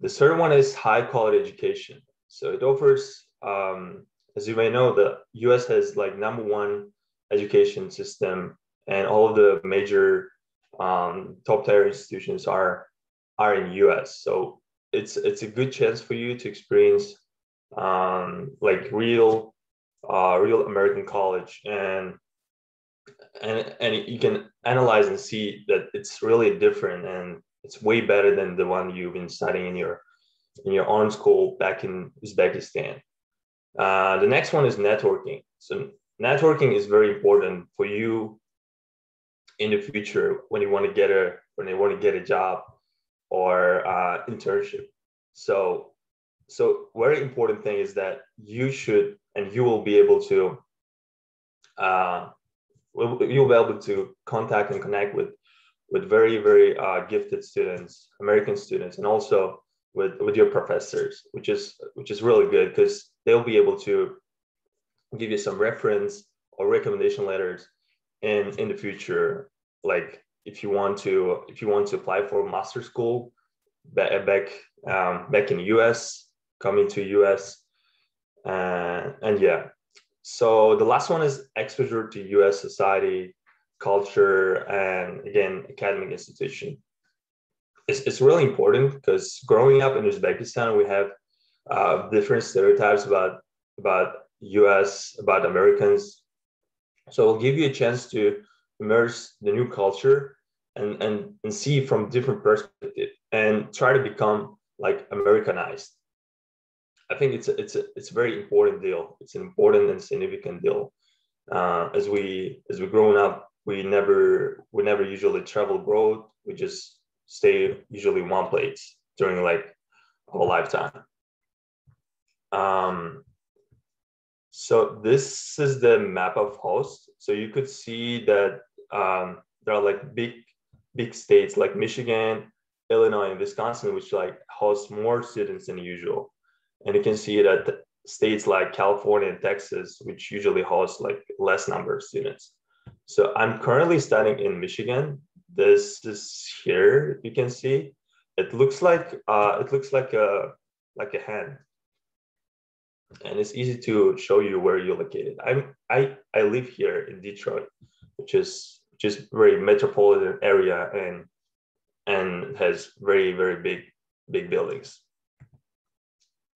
The third one is high quality education. So it offers, as you may know, the US has like #1 education system, and all of the major top tier institutions are in US. So it's a good chance for you to experience like real American college, and you can analyze and see that it's really different, and it's way better than the one you've been studying in your own school back in Uzbekistan. The next one is networking. So networking is very important for you in the future when you want to get a job or internship. So very important thing is that you should, and you will be able to you'll be able to contact and connect with very gifted students, American students, and also with your professors, which is really good, because they'll be able to give you some reference or recommendation letters in the future, like if you want to apply for master school back in US, coming to US, and yeah. So the last one is exposure to US society, culture, and again, academic institution. It's really important because growing up in Uzbekistan, we have different stereotypes about US, about Americans. So it'll give you a chance to immerse the new culture and see from different perspective and try to become like Americanized. I think it's a very important deal. It's an important and significant deal. As we grown up, we never usually travel abroad. We just stay usually in one place during like our lifetime. So this is the map of hosts. So you could see that there are like big states like Michigan, Illinois, and Wisconsin, which like host more students than usual. And you can see that states like California and Texas, which usually host like less number of students. So I'm currently studying in Michigan. This is here, you can see. It looks like a hand. And it's easy to show you where you're located. I live here in Detroit, which is very metropolitan area and has very big buildings.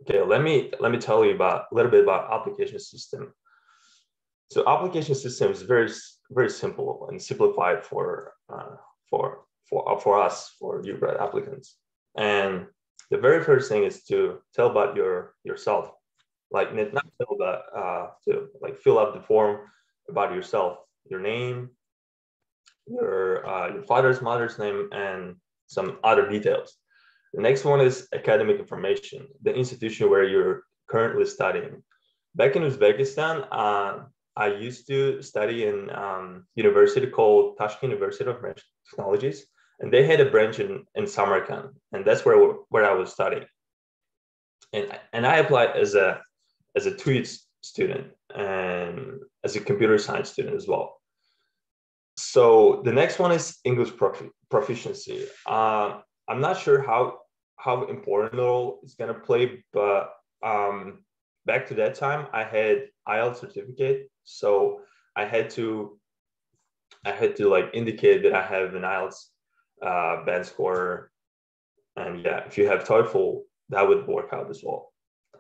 Okay, let me tell you a little bit about application system. So application system is very simple and simplified for us, for UGRAD applicants. And the very first thing is to tell about yourself, like not tell about to like fill out the form about yourself, your name, your father's, mother's name, and some other details. The next one is academic information, the institution where you're currently studying. Back in Uzbekistan, I used to study in university called Tashkent University of Technologies, and they had a branch in Samarkand, and that's where I was studying. And I applied as a TUI student and as a computer science student as well. So the next one is English proficiency. I'm not sure how important role it's gonna play, but back to that time, I had IELTS certificate, so I had to like indicate that I have an IELTS band score, and yeah, if you have TOEFL, that would work out as well.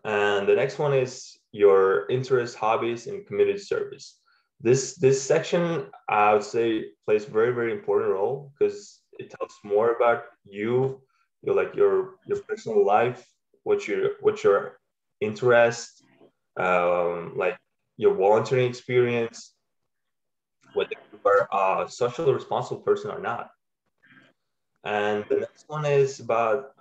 And the next one is your interests, hobbies, and community service. This section, I would say, plays very important role because it tells more about you, your personal life, what your interest, like your volunteering experience, whether you are a socially responsible person or not. And the next one is about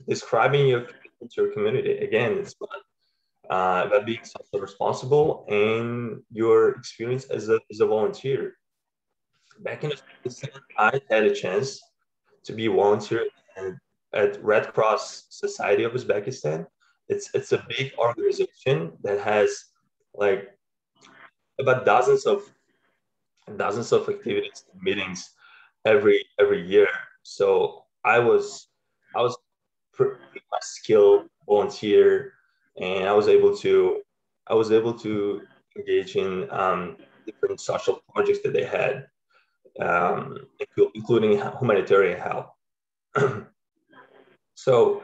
describing your commitment to your community. Again, it's about being socially responsible and your experience as a volunteer. Back in Uzbekistan, I had a chance to be a volunteer at Red Cross Society of Uzbekistan. It's a big organization that has like about dozens of activities and meetings every year. So I was my skill, volunteer, and I was able to engage in different social projects that they had, including humanitarian help. So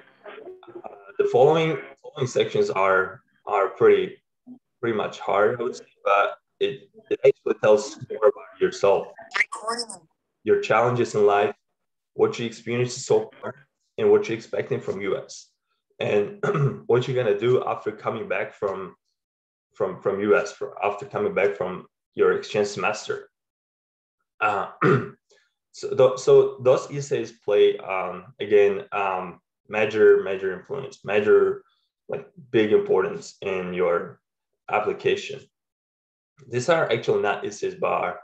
the following sections are pretty much hard, I would say, but it actually tells more about yourself, your challenges in life, what you experienced so far, and what you're expecting from US, and what you're gonna do after coming back from US, after coming back from your exchange semester. So those essays play again major influence, major like big importance in your application. These are actually not essays, but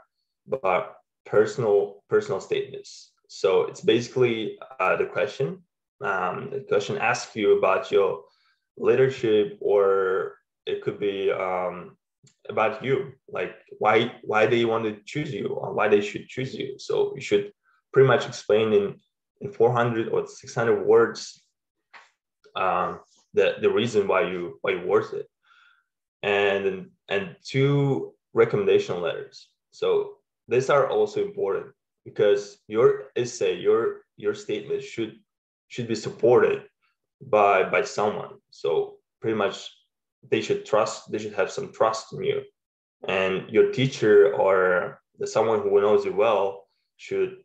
personal statements. So it's basically the question. The question asks you about your leadership, or it could be about you, like why they want to choose you, or why they should choose you. So you should pretty much explain in 400 or 600 words the reason why you worth it, and two recommendation letters. So these are also important because your essay, your statement should be supported by someone. So pretty much they should have some trust in you, and your teacher or someone who knows you well should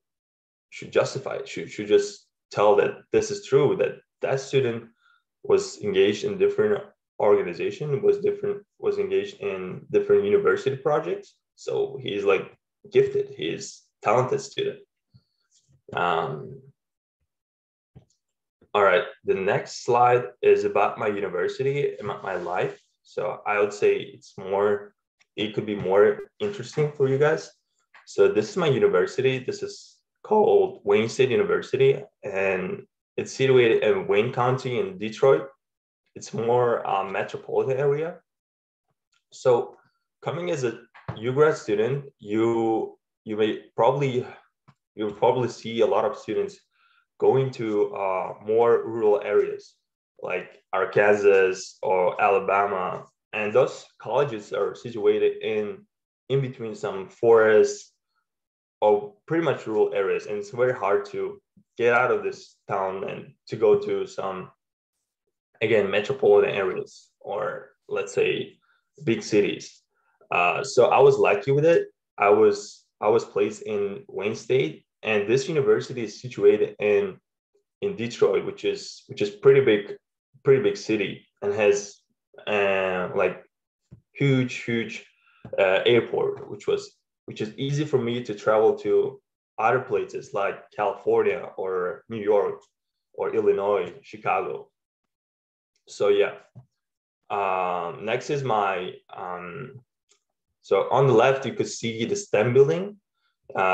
justify it, should just tell that this is true, that student was engaged in different organization, was engaged in different university projects. So he's like gifted, he's talented student. All right, the next slide is about my university and my life. So I would say it could be more interesting for you guys. So this is my university. This is called Wayne State University, and it's situated in Wayne County in Detroit. It's more metropolitan area. So coming as a UGRAD student, you will probably see a lot of students going to more rural areas like Arkansas or Alabama, and those colleges are situated in between some forests or pretty much rural areas, and it's very hard to get out of this town and to go to some, again, metropolitan areas, or let's say big cities. So I was lucky with it. I was placed in Wayne State, and this university is situated in Detroit, which is pretty big city, and has like huge airport, which is easy for me to travel to other places like California or New York or Illinois, Chicago. So yeah. Next is my so on the left you could see the STEM building.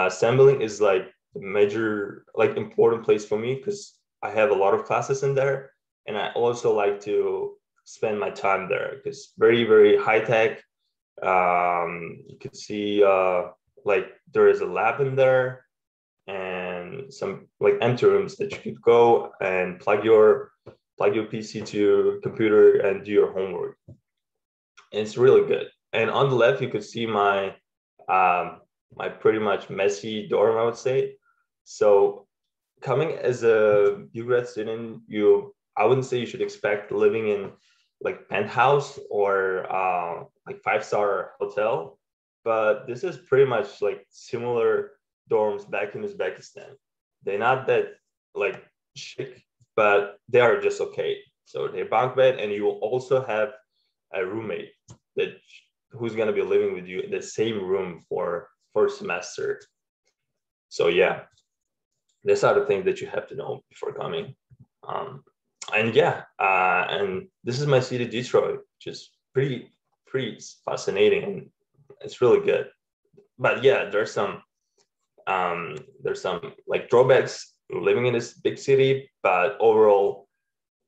STEM building is like the major, like important place for me because I have a lot of classes in there, and I also like to spend my time there because very high tech. You could see like there is a lab in there and some like empty rooms that you could go and plug your PC to your computer and do your homework. And it's really good. And on the left, you could see my my pretty much messy dorm, I would say. So coming as a UGRAD student, I wouldn't say you should expect living in like penthouse or like 5-star hotel, but this is pretty much like similar dorms back in Uzbekistan. They're not that like chic, but they are just okay. So they're bunk bed, and you will also have a roommate who's gonna be living with you in the same room for first semester. So yeah, these are the things that you have to know before coming. And yeah, and this is my city, Detroit, which is pretty fascinating, and it's really good. But yeah, there's some like drawbacks living in this big city, but overall,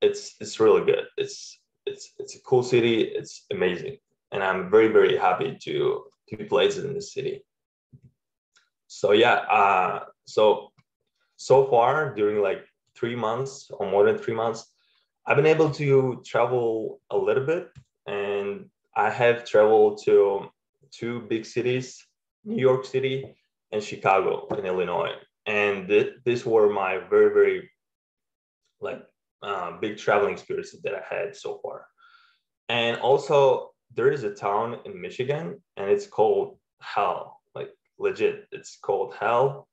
it's really good. It's a cool city. It's amazing, and I'm very happy to be placed in this city. So yeah, so far during like 3 months or more than 3 months, I've been able to travel a little bit, and I have traveled to two big cities, New York City and Chicago in Illinois. And these were my very, very like big traveling experiences that I had so far. And also there is a town in Michigan and it's called Hell, like legit, it's called Hell.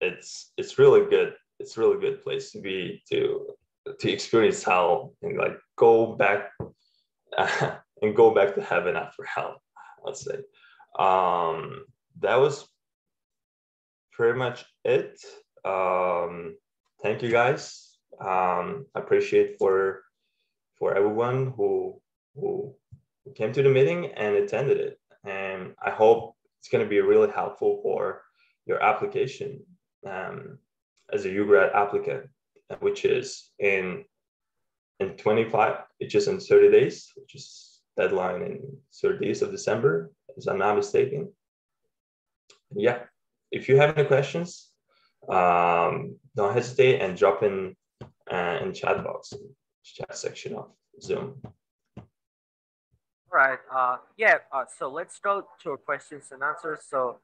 It's really good. It's a really good place to be to experience hell and like go back and go back to heaven after hell, let's say. That was pretty much it. Thank you guys. Appreciate for everyone who came to the meeting and attended it. And I hope it's going to be really helpful for your application as a UGRAD applicant, which is in 25, it's just in 30 days, which is deadline in 30 days of December, if I'm not mistaken. Yeah, if you have any questions, don't hesitate and drop in chat box, chat section of Zoom. All right. So let's go to questions and answers. So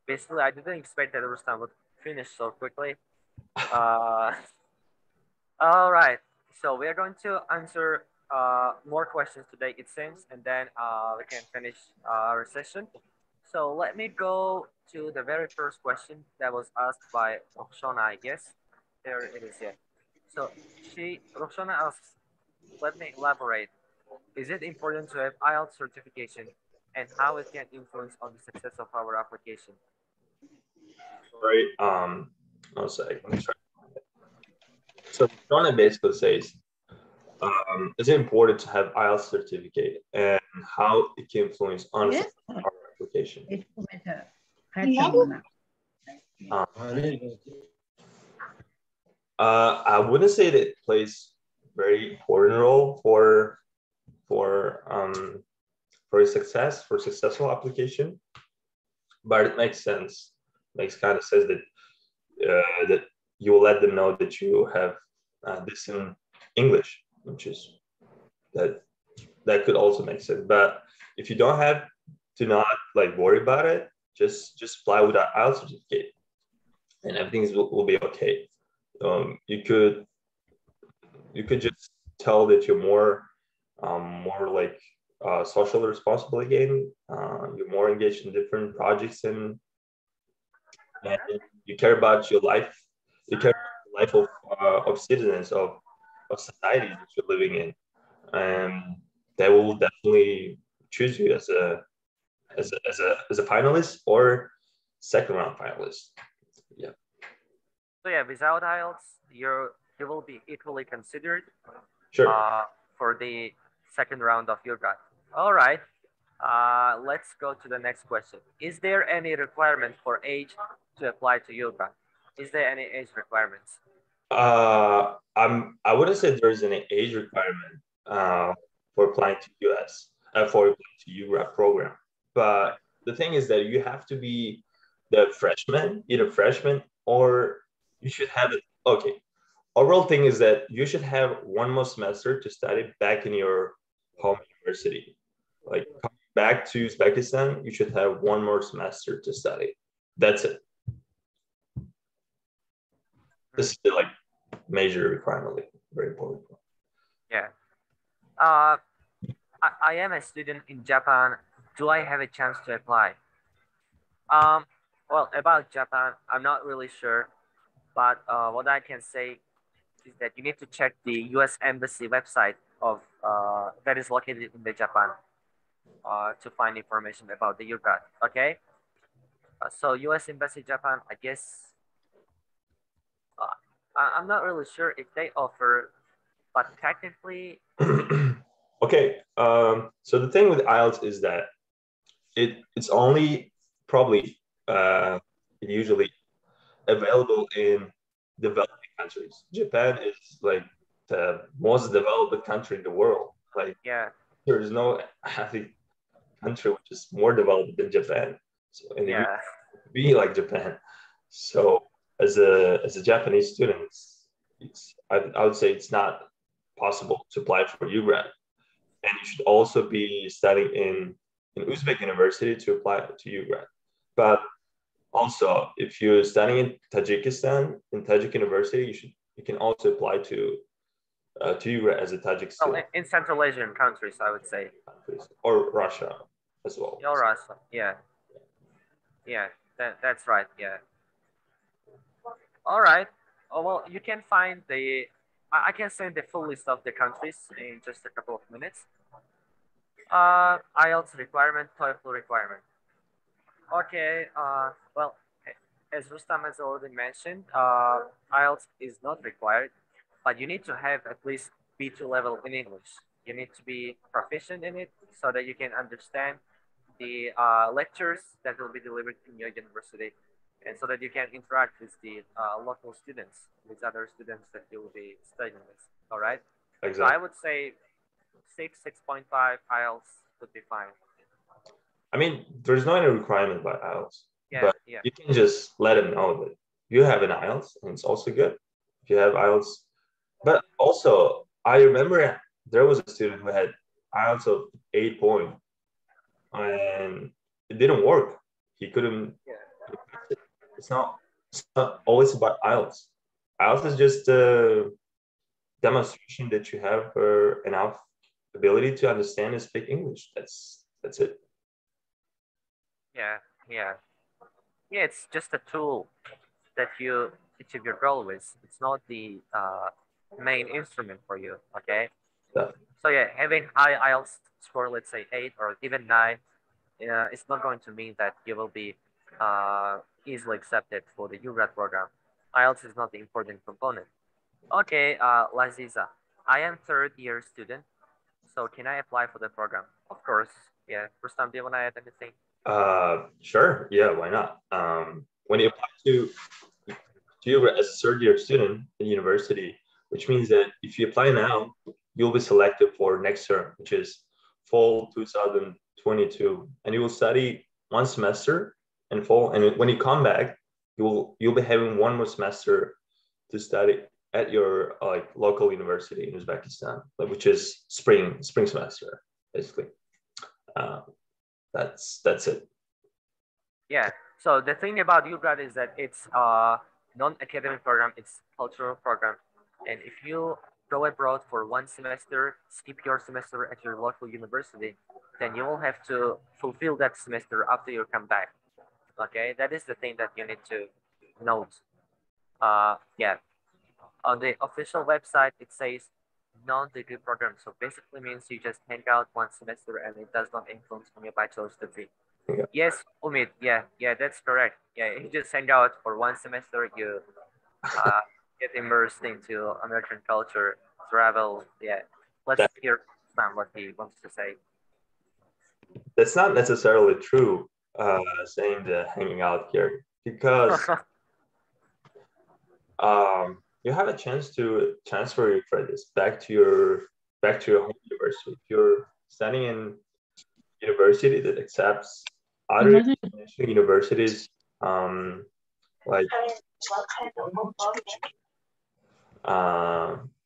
basically, I didn't expect that Rustam would finish so quickly. All right. So we are going to answer more questions today, it seems, and then we can finish our session. So let me go to the very first question that was asked by Roxana, I guess. There it is, yeah. So Roxana asks, let me elaborate. Is it important to have IELTS certification and how it can influence on the success of our application? Right. I'll say, let me try. So Donna basically says, is it important to have IELTS certificate and how it can influence on our application? I wouldn't say that it plays very important role for successful application, but it makes sense. Makes kind of sense that that you will let them know that you have this in English, which is that could also make sense. But if you don't have, do not like worry about it. Just apply with that IELTS certificate, and everything will be okay. You could just tell that you're more like socially responsible again. You're more engaged in different projects and you care about your life. You care about the life of citizens of societies that you're living in, and they will definitely choose you as a finalist or second round finalist. Yeah. So yeah, without IELTS, you will be equally considered. Sure. For the second round of UGRAD. All right. Let's go to the next question. Is there any requirement for age to apply to UGRAD? Is there any age requirements? I wouldn't say there's any age requirement for applying to US for applying to UGRAD program. But the thing is that you have to be the freshman, either freshman or you should have it. Okay. Overall thing is that you should have one more semester to study back in your home university. Like coming back to Uzbekistan, you should have one more semester to study. That's it. This is the like major requirement, like, very important. Yeah. I am a student in Japan. Do I have a chance to apply? Well, about Japan, I'm not really sure, but what I can say is that you need to check the U.S. Embassy website of that is located in the Japan to find information about the UGRAD. Okay. So U.S. Embassy Japan, I guess I'm not really sure if they offer, but technically. Okay. So the thing with IELTS is that it's only probably usually available in developing countries. Japan is like the most developed country in the world. Like, yeah, there is no country which is more developed than Japan. So, and yeah, be like Japan. So as a Japanese student, I would say it's not possible to apply for UGRAD. And you should also be studying in Uzbek university to apply to UGRAD. But also, if you're studying in Tajikistan, in Tajik university, you can also apply to UGRAD as a Tajik student. In Central Asian countries, I would say. Or Russia as well. Or Russia, yeah. Yeah, that's right, yeah. All right. Oh, well, you can find I can send the full list of the countries in just a couple of minutes. IELTS requirement, TOEFL requirement. Okay, well, as Rustam has already mentioned, IELTS is not required, but you need to have at least B2 level in English. You need to be proficient in it so that you can understand the lectures that will be delivered in your university, and so that you can interact with the local students, with other students that you will be studying with. All right. Exactly. So I would say 6.5 IELTS would be fine. I mean, there's no any requirement by IELTS, yeah, but yeah. you can just let them know that you have an IELTS, and it's also good if you have IELTS. But also, I remember there was a student who had IELTS of 8 point, and it didn't work. He couldn't. Yeah. It's not always about IELTS. IELTS is just a demonstration that you have enough ability to understand and speak English. That's it. Yeah. It's just a tool that you achieve your goal with. It's not the main instrument for you. Okay. Yeah. So yeah, having high IELTS score, let's say 8 or even 9, it's not going to mean that you will be easily accepted for the UGRAD program. IELTS is not the important component. Okay, Laziza, I am third-year student, so can I apply for the program? Of course, yeah. Rustam, do you want to add anything? Sure, yeah, why not? When you apply to UGRAD as a third-year student in university, which means that if you apply now, you'll be selected for next term, which is fall 2022, and you will study one semester in fall. And when you come back, you'll be having one more semester to study at your local university in Uzbekistan, which is spring semester, basically. That's it. Yeah. So the thing about UGRAD is that it's non-academic program, it's cultural program, and if you go abroad for one semester, skip your semester at your local university, then you will have to fulfill that semester after you come back. Okay, that is the thing that you need to note. Yeah, on the official website it says non-degree program, so basically means you just hang out one semester and it does not influence on your bachelor's degree. Yeah. Yes, Umid, yeah, that's correct. Yeah, you just hang out for one semester, you get immersed into American culture, travel. Yeah, let's hear Sam what he wants to say. That's not necessarily true, saying the hanging out here, because you have a chance to transfer your credits back to your home university. If you're studying in university that accepts other international universities, like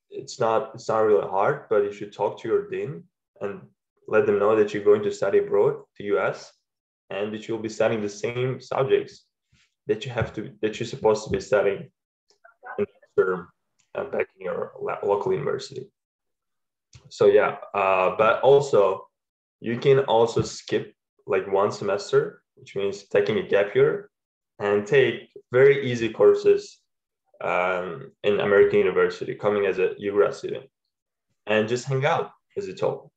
it's not really hard, but you should talk to your dean and let them know that you're going to study abroad to US, and that you'll be studying the same subjects that you're supposed to be studying in term back in your local university. So yeah, but also you can also skip like one semester, which means taking a gap year, and take very easy courses in American university, coming as a UGRAD student, and just hang out, as you told.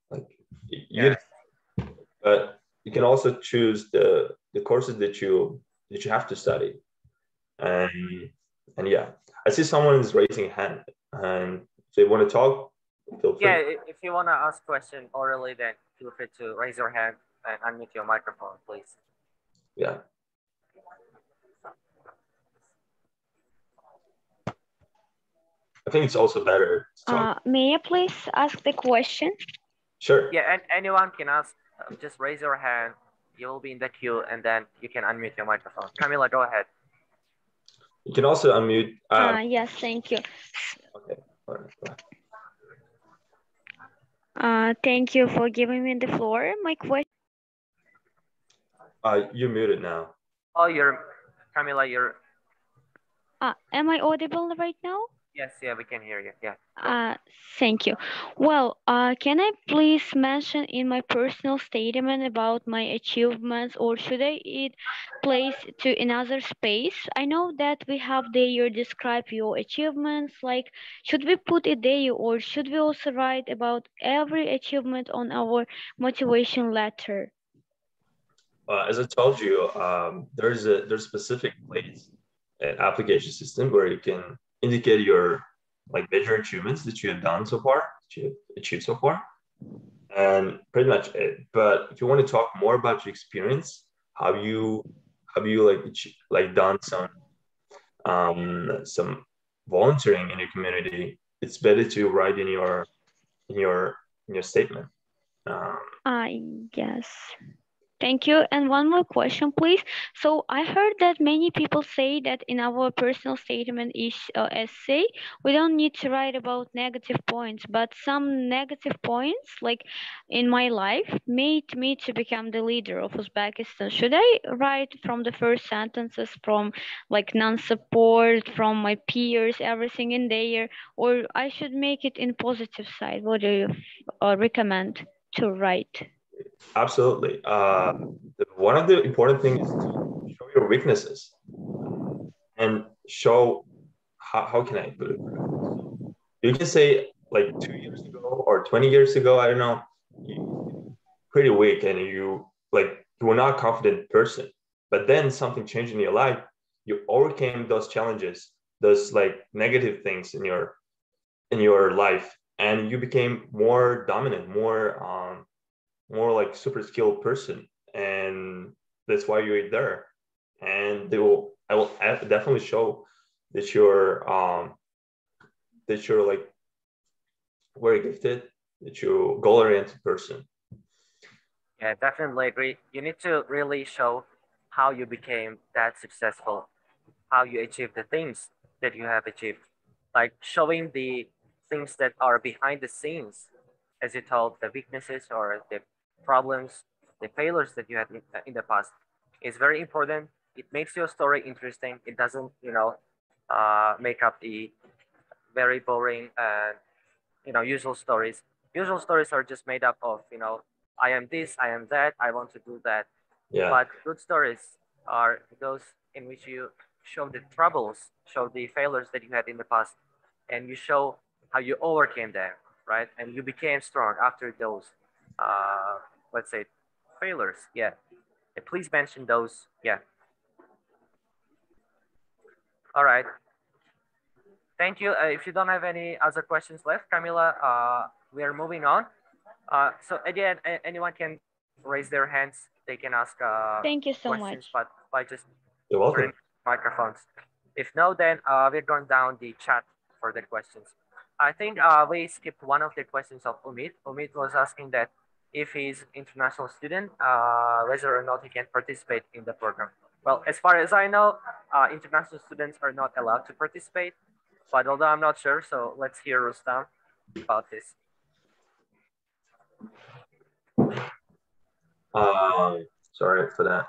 But you can also choose the courses that you have to study, and yeah, I see someone is raising a hand, and if they want to talk, feel free. Yeah, if you want to ask question orally, then feel free to raise your hand and unmute your microphone, please. Yeah. I think it's also better to talk. May I please ask the question? Sure. Yeah, and anyone can ask. Just raise your hand. You will be in the queue, and then you can unmute your microphone. Camila, go ahead. You can also unmute. Yes, thank you. Thank you for giving me the floor. My question. You're muted now. Oh, Camila, Am I audible right now? yes, yeah, we can hear you. Yeah. Thank you. Well, can I please mention in my personal statement about my achievements, or should I it place to another space? I know that we have there describe your achievements. Like, should we put it there, or should we also write about every achievement on our motivation letter? As I told you, there's a specific place an application system where you can indicate your like major achievements that you have done so far, that you have achieved so far, and pretty much it. But if you want to talk more about your experience, have you like done some volunteering in your community, it's better to write in your statement. Yes. Thank you. And one more question, please. So I heard that many people say that in our personal statement essay, we don't need to write about negative points, but some negative points, like in my life, made me to become the leader of Uzbekistan. Should I write from the first sentences, from like non-support, from my peers, everything in there, or I should make it in positive side? What do you recommend to write? Absolutely. One of the important things is to show your weaknesses and show how can I put it? You can say like 2 years ago or 20 years ago, I don't know, you pretty weak and you were not a confident person. But then something changed in your life. You overcame those challenges, those like negative things in your life, and you became more dominant, more like super skilled person, and that's why you're there. And I will definitely show that you're like very gifted, that you're goal oriented person. Yeah, definitely agree. You need to really show how you became that successful, how you achieved the things that you have achieved, like showing the things that are behind the scenes, as you told, the weaknesses or the problems, the failures that you had in the past is very important. It makes your story interesting. It doesn't, make up the very boring and usual stories. Usual stories are just made up of, I am this, I am that, I want to do that. Yeah. But good stories are those in which you show the troubles, show the failures that you had in the past, and you show how you overcame them, right? And you became strong after those, let's say, failures. Yeah. Please mention those. Yeah. All right. Thank you. If you don't have any other questions left, Camila, we are moving on. So again, anyone can raise their hands. They can ask Thank you so questions, much. but by just You're welcome. turning microphones. If no, then we're going down the chat for the questions. I think we skipped one of the questions of Umid. Umid was asking that if he's international student, whether or not he can participate in the program. Well, as far as I know, international students are not allowed to participate, but although I'm not sure, so let's hear Rustam about this. Sorry for that.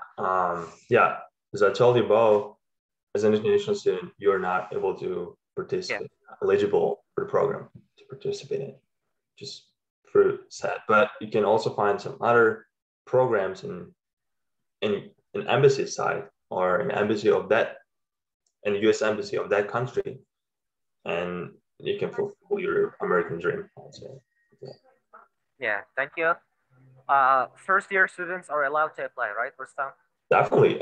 Yeah, as I told you, Bo, as an international student, you're not able to participate, eligible for the program to participate in. Just for sad, but you can also find some other programs in an embassy side or an embassy of that, an U.S. embassy of that country, and you can fulfill your American dream. Also. Yeah, thank you. First year students are allowed to apply, right, Rustam? Definitely.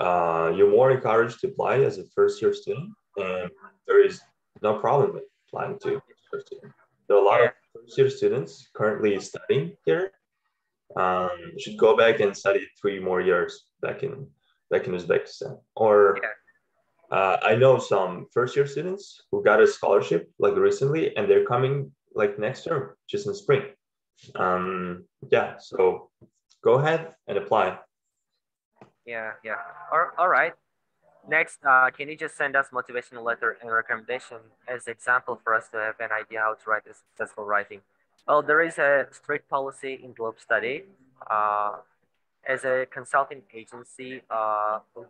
You're more encouraged to apply as a first year student, and there is no problem with applying to first year. There are a lot of first year students currently studying here. You should go back and study 3 more years back in Uzbekistan. Or I know some first year students who got a scholarship like recently, and they're coming like next term, just in spring. Yeah, so go ahead and apply. Yeah. All right. Next, can you just send us motivational letter and recommendation as example for us to have an idea how to write a successful writing? Well, there is a strict policy in Globe Study. As a consulting agency,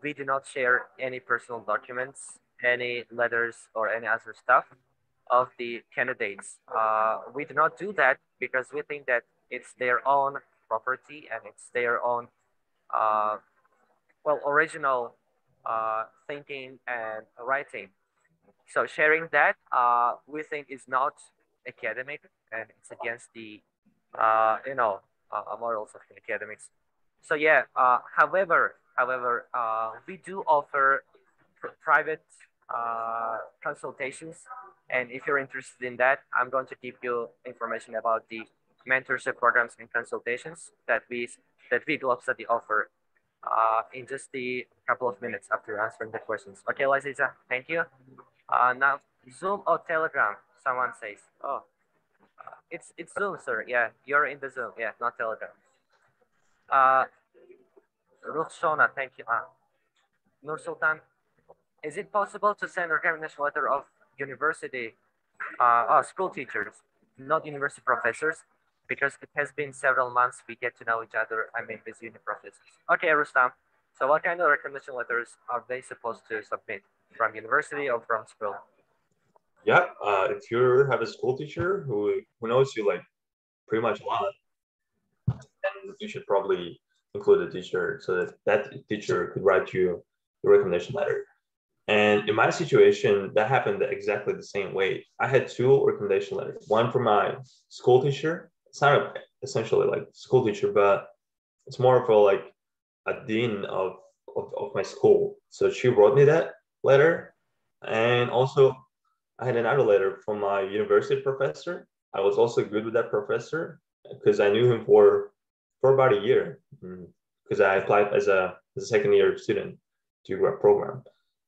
we do not share any personal documents, any letters, or any other stuff of the candidates. We do not do that because we think that it's their own property and it's their own, uh, well, original thinking and writing. So sharing that, we think is not academic and it's against the, morals of the academics. So yeah, however, we do offer private consultations, and if you're interested in that, I'm going to give you information about the mentorship programs and consultations that we Globe Study offer in just a couple of minutes after answering the questions. Okay, Liza, thank you. Now, Zoom or Telegram? Someone says. Oh, it's Zoom, sir. Yeah, you're in the Zoom. Yeah, not Telegram. Uh, Ruxona, thank you. Nur Sultan, is it possible to send a recommendation letter of university, school teachers, not university professors? Because it has been several months we get to know each other. I mean, with uni professors. Okay, Rustam. So what kind of recommendation letters are they supposed to submit? From university or from school? Yeah, if you have a school teacher who knows you like pretty much a lot, then you should probably include a teacher so that that teacher could write you a recommendation letter. And in my situation, that happened exactly the same way. I had two recommendation letters, one from my school teacher. It's not essentially like school teacher, but it's more of a like a dean of my school. So she wrote me that letter. And also I had another letter from my university professor. I was also good with that professor because I knew him for about a year because I applied as a second year student to UGRAD program.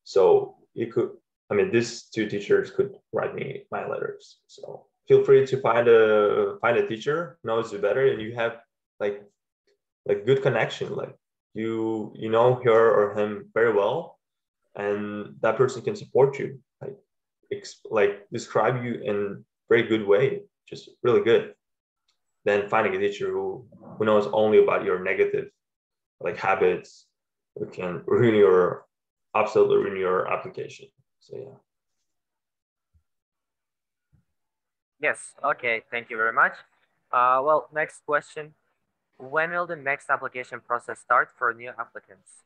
So you could, I mean, these two teachers could write me my letters. So feel free to find a teacher who knows you better and you have like good connection. Like you know her or him very well, and that person can support you. Like describe you in very good way, just really good. Then finding a teacher who knows only about your negative like habits, who can absolutely ruin your application. So yeah. Yes, okay, thank you very much. Well, next question. When will the next application process start for new applicants?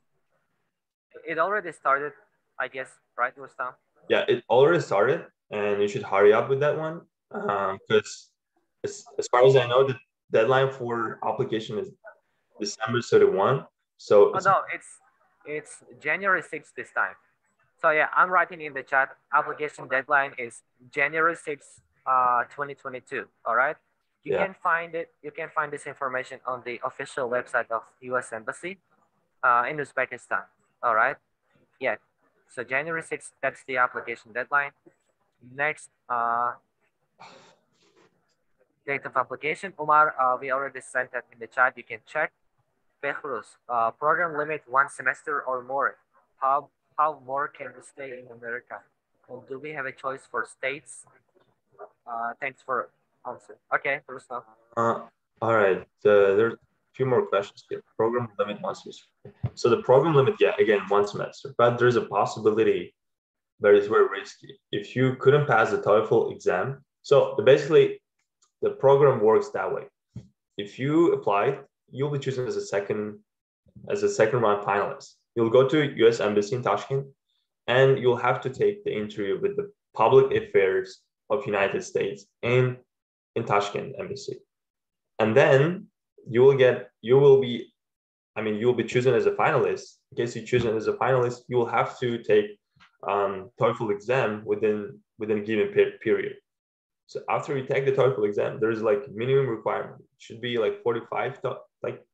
It already started, I guess, right, Rustam? Yeah, it already started, and you should hurry up with that one because as far as I know, the deadline for application is December 31. So Oh no, it's January 6th this time. So yeah, I'm writing in the chat. Application deadline is January 6th, 2022. All right. You yeah. can find it. You can find this information on the official website of U.S. Embassy in Uzbekistan. All right. Yeah. So January 6th, that's the application deadline. Next, date of application. Umar, we already sent that in the chat. You can check. Behrus, program limit 1 semester or more. How more can we stay in America? Well, do we have a choice for states? Thanks for answer. Okay, Rustam. All right. There's a few more questions here. Program limit 1 semester. So the program limit, yeah, again, 1 semester, but there's a possibility that is very risky. If you couldn't pass the TOEFL exam, so basically the program works that way. If you apply, you'll be chosen as a second round finalist. You'll go to U.S. Embassy in Tashkent, and you'll have to take the interview with the Public Affairs of United States in Tashkent Embassy, and then you'll be chosen as a finalist. In case you're chosen as a finalist, you will have to take TOEFL exam within a given period. So after you take the TOEFL exam, there's like minimum requirement. It should be like 45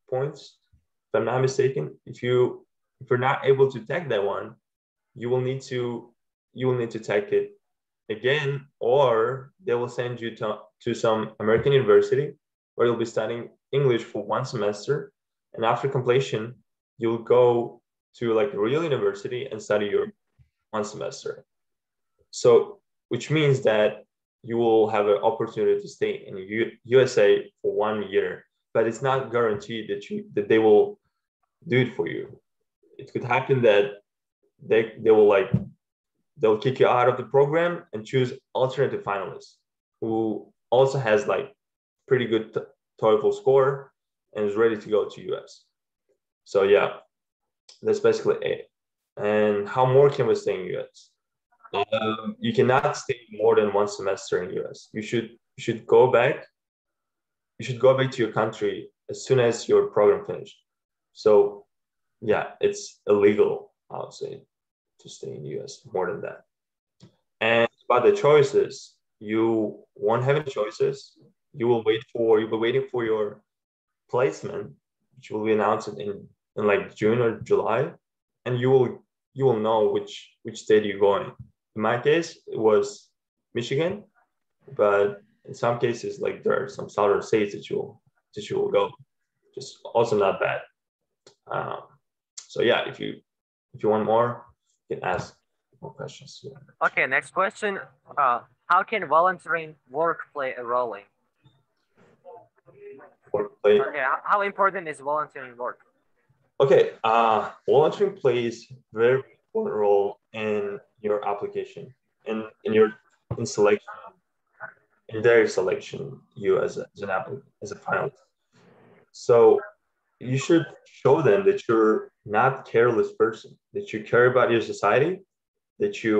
points, if I'm not mistaken. If you're not able to take that one, you will need to take it again, or they will send you to some American university where you'll be studying English for 1 semester, and after completion, you'll go to like a real university and study your 1 semester. So, which means that you will have an opportunity to stay in USA for 1 year, but it's not guaranteed that they will do it for you. It could happen that they'll kick you out of the program and choose alternative finalists who also has like pretty good TOEFL score and is ready to go to US. So yeah, that's basically it. And how more can we stay in US? You cannot stay more than 1 semester in US. You should go back. You should go back to your country as soon as your program finished. So yeah, it's illegal, I would say, to stay in US more than that. And about the choices, you won't have any choices. You'll be waiting for your placement, which will be announced in like June or July, and you will know which state you're going. In my case, it was Michigan, but in some cases, like there are some southern states that you will go. Just also not bad. So yeah, if you want more, you can ask more questions. Okay, next question. How can volunteering work play a role in? Okay, how important is volunteering work? Okay, volunteering plays very important role in your application, in selection, in their selection, you as an applicant, as a finalist. So you should show them that you're not a careless person, that you care about your society, that you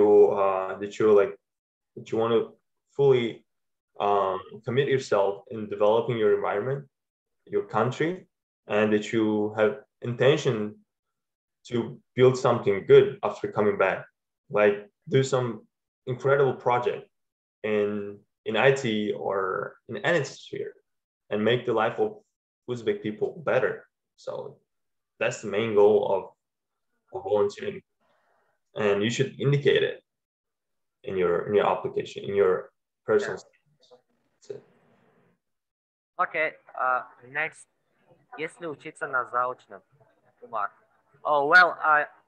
want to fully commit yourself in developing your environment, your country, and that you have intention to build something good after coming back, like do some incredible project in IT or in any sphere, and make the life of Uzbek people better. So that's the main goal of volunteering, and you should indicate it in your application, in your personal statements. Okay, next. Если учиться на заочном, Umar. Oh, well,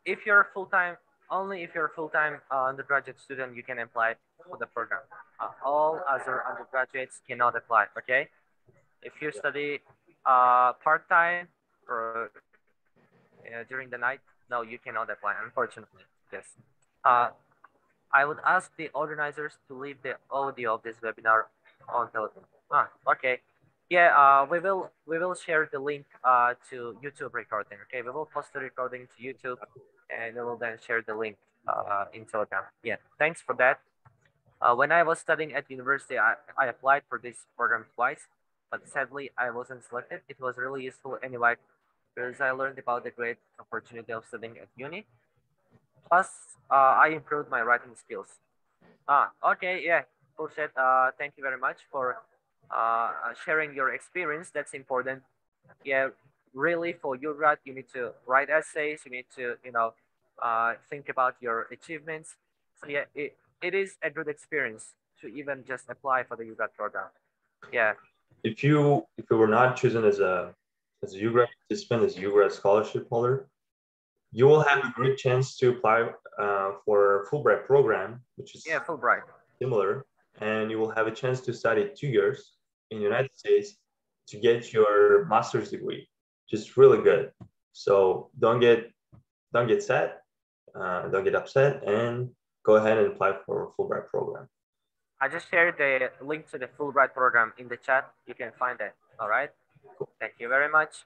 if you're full-time, only if you're a full-time undergraduate student, you can apply for the program. All other undergraduates cannot apply, okay? If you study part-time or during the night, no, you cannot apply, unfortunately. Yes. I would ask the organizers to leave the audio of this webinar on Telegram. Okay. Yeah, we will share the link to YouTube recording. Okay, we will post the recording to YouTube, and we will then share the link in Telegram. Yeah, thanks for that. When I was studying at university, I applied for this program twice, but sadly I wasn't selected. It was really useful anyway, because I learned about the great opportunity of studying at uni. Plus, I improved my writing skills. Okay, yeah, Purset, thank you very much for sharing your experience. That's important. Yeah, really for UGRAD, you need to write essays. You need to, think about your achievements. So yeah, it is a good experience to even just apply for the UGRAD program. Yeah. If you were not chosen as a UGRAD participant, as a UGRAD scholarship holder, you will have a great chance to apply for Fulbright program, which is Fulbright similar, and you will have a chance to study 2 years in the United States to get your master's degree, which is really good. So don't get sad, don't get upset, and go ahead and apply for a Fulbright program. I just shared the link to the Fulbright program in the chat. You can find it. All right. Cool. Thank you very much.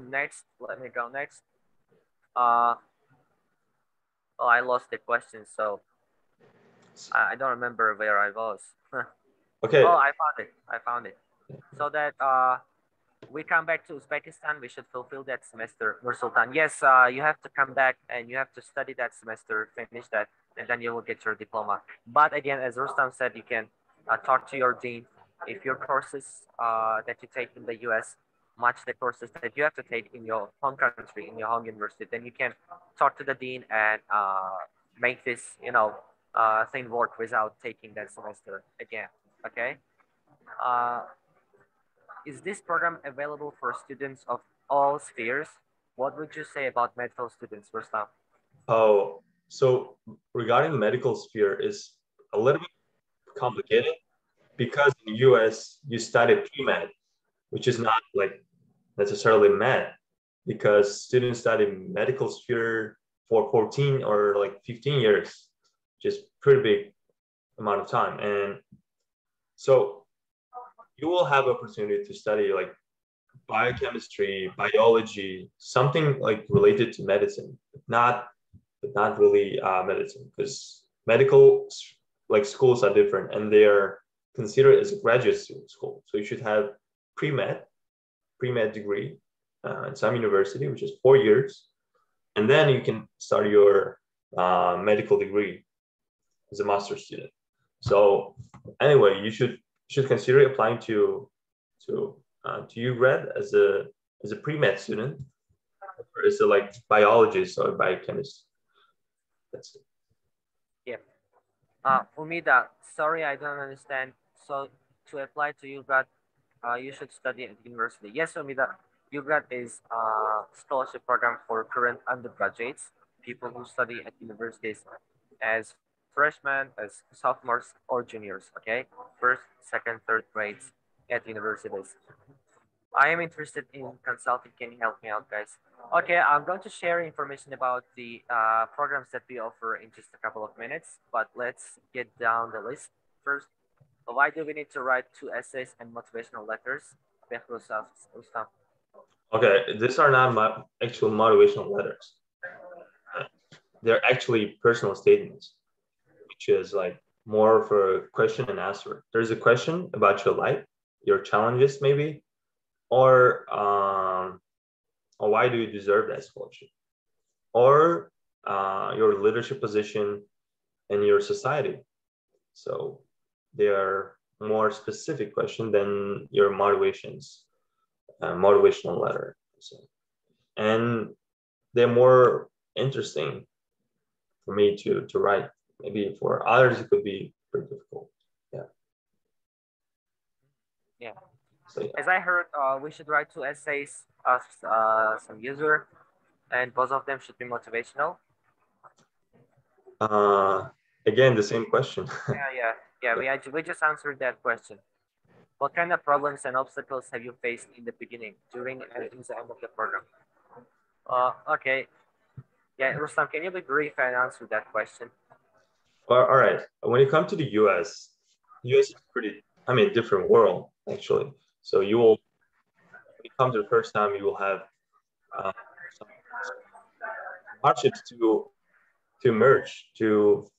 Next, let me go next. Oh, I lost the question, so I don't remember where I was. Okay. Oh, I found it. So that we come back to Uzbekistan, we should fulfill that semester. Nursultan, yes, you have to come back and you have to study that semester, finish that, and then you will get your diploma. But again, as Rustam said, you can talk to your dean. If your courses that you take in the US match the courses that you have to take in your home country, in your home university, then you can talk to the dean and make this, thing work without taking that semester again. Okay. Is this program available for students of all spheres? What would you say about medical students, Rustam? Oh, so regarding medical sphere is a little bit complicated because in the US you study pre-med, which is not like necessarily med, because students study medical sphere for 14 or like 15 years, which is pretty big amount of time. And so you will have opportunity to study like biochemistry, biology, something like related to medicine, but not really medicine, because medical like schools are different and they are considered as a graduate school. So you should have pre-med, pre-med degree at some university, which is 4 years, and then you can start your medical degree as a master's student. So anyway, you should consider applying to UGRAD as a pre-med student, or as a like biologist or biochemist. That's it. Yeah. Umida, sorry, I don't understand. So to apply to UGRAD, you should study at university. Yes, Umida, UGRAD is a scholarship program for current undergraduates, people who study at universities as freshmen, as sophomores, or juniors, okay? First, second, third grades at universities. I am interested in consulting. Can you help me out, guys? Okay, I'm going to share information about the programs that we offer in just a couple of minutes, but let's get down the list first. Why do we need to write 2 essays and motivational letters? Rustam. Okay, these are not my actual motivational letters. They're actually personal statements, which is like more for a question and answer. There's a question about your life, your challenges maybe, or why do you deserve that scholarship, or your leadership position in your society. So they are more specific question than your motivational letter. So, and they're more interesting for me to write. Maybe for others it could be pretty difficult. Yeah. Yeah. So, yeah. As I heard, we should write 2 essays as some user, and both of them should be motivational. Again, the same question. Yeah. We just answered that question. What kind of problems and obstacles have you faced in the beginning, during, and in the end of the program? Okay. Yeah, Rustam, can you be brief and answer that question? All right. When you come to the US, US is pretty, I mean, different world actually. So you will, when you come to the first time, you will have some hardships to merge, to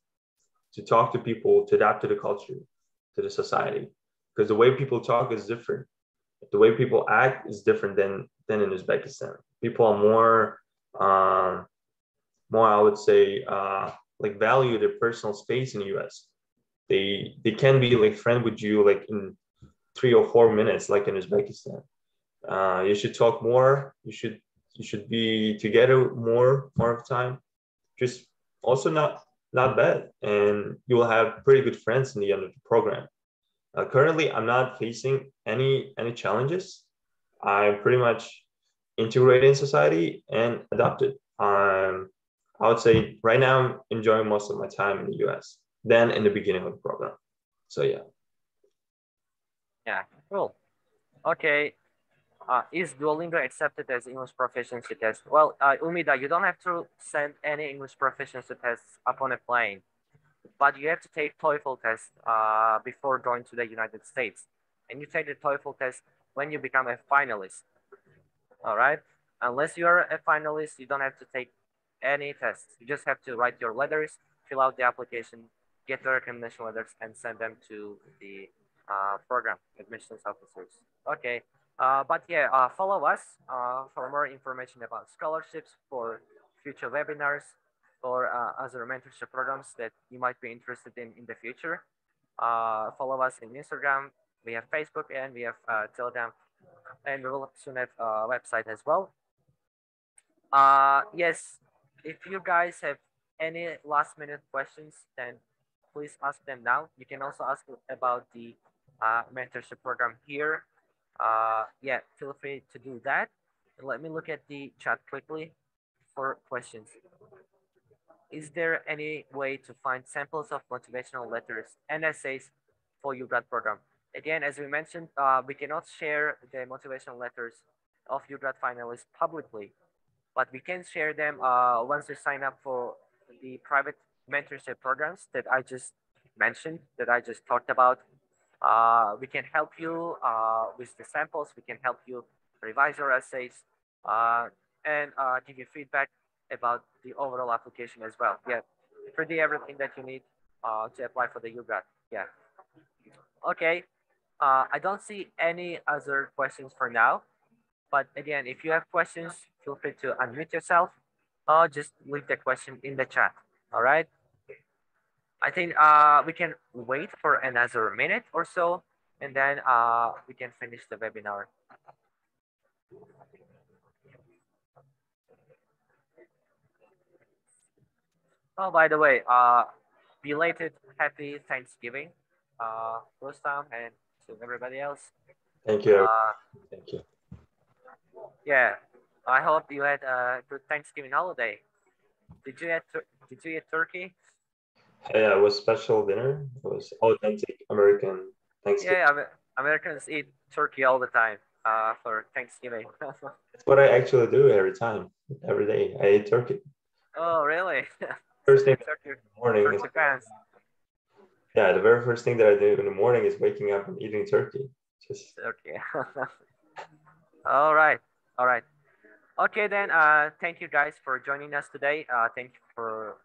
talk to people, to adapt to the culture, to the society, because the way people talk is different. The way people act is different than in Uzbekistan. People are more I would say like value their personal space in the US. They can be like friend with you like in 3 or 4 minutes, like in Uzbekistan. You should talk more. You should be together more of the time. Just also not bad, and you will have pretty good friends in the end of the program. Currently, I'm not facing any challenges. I'm pretty much integrated in society and adapted. I would say right now I'm enjoying most of my time in the US than in the beginning of the program. So yeah. Yeah, cool. Okay. Is Duolingo accepted as English proficiency test? Well, Umida, you don't have to send any English proficiency tests upon applying, but you have to take TOEFL test before going to the United States. And you take the TOEFL test when you become a finalist. All right. Unless you are a finalist, you don't have to take any tests. You just have to write your letters, fill out the application, get the recommendation letters, and send them to the program admissions officers. Okay. But yeah, follow us for more information about scholarships, for future webinars, or other mentorship programs that you might be interested in the future. Follow us in Instagram. We have Facebook and we have Telegram, and we will soon have a website as well. Yes, if you guys have any last minute questions, then please ask them now. You can also ask about the mentorship program here. Yeah, feel free to do that. Let me look at the chat quickly for questions. Is there any way to find samples of motivational letters and essays for UGRAD program? Again, as we mentioned, we cannot share the motivational letters of UGRAD finalists publicly, but we can share them once you sign up for the private mentorship programs that I just mentioned, that I just talked about. We can help you with the samples. We can help you revise your essays and give you feedback about the overall application as well. Yeah, pretty everything that you need to apply for the UGRAD. Yeah. Okay. I don't see any other questions for now. But again, if you have questions, feel free to unmute yourself or just leave the question in the chat. All right. I think we can wait for another minute or so, and then we can finish the webinar. Oh, by the way, belated happy Thanksgiving, Rustam, and to everybody else. Thank you. Thank you. Yeah, I hope you had a good Thanksgiving holiday. Did you eat turkey? Yeah, it was special dinner. It was authentic American Thanksgiving. Yeah, Americans eat turkey all the time for Thanksgiving. That's what I actually do every time, every day. I eat turkey. Oh, really? First thing in Turkey, the morning is, fans. yeah, the very first thing that I do in the morning is waking up and eating turkey. Just turkey. All right. All right. Okay, then. Thank you guys for joining us today. Thank you for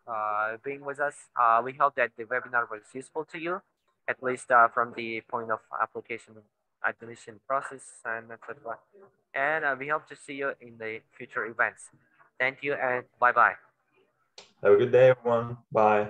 being with us. We hope that the webinar was useful to you, at least from the point of application admission process and etc. And we hope to see you in the future events. Thank you and bye-bye. have a good day, everyone. Bye.